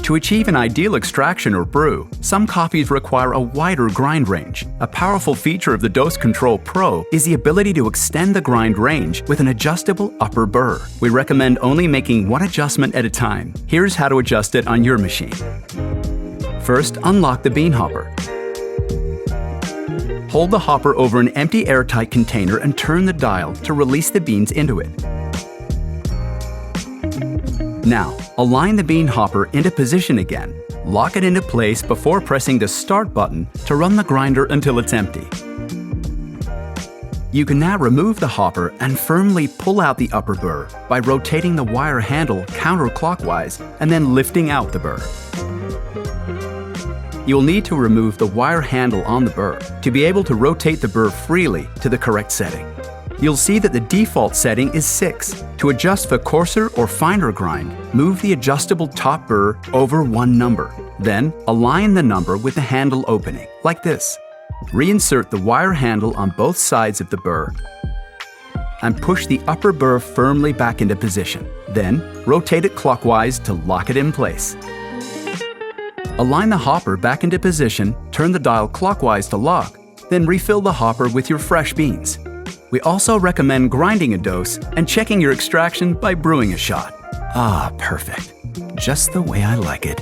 To achieve an ideal extraction or brew, some coffees require a wider grind range. A powerful feature of the Dose Control Pro is the ability to extend the grind range with an adjustable upper burr. We recommend only making one adjustment at a time. Here's how to adjust it on your machine. First, unlock the bean hopper. Hold the hopper over an empty airtight container and turn the dial to release the beans into it. Now, align the bean hopper into position again. Lock it into place before pressing the Start button to run the grinder until it's empty. You can now remove the hopper and firmly pull out the upper burr by rotating the wire handle counterclockwise and then lifting out the burr. You'll need to remove the wire handle on the burr to be able to rotate the burr freely to the correct setting. You'll see that the default setting is 6. To adjust for coarser or finer grind, move the adjustable top burr over one number. Then, align the number with the handle opening, like this. Reinsert the wire handle on both sides of the burr and push the upper burr firmly back into position. Then, rotate it clockwise to lock it in place. Align the hopper back into position, turn the dial clockwise to lock, then refill the hopper with your fresh beans. We also recommend grinding a dose and checking your extraction by brewing a shot. Ah, perfect. Just the way I like it.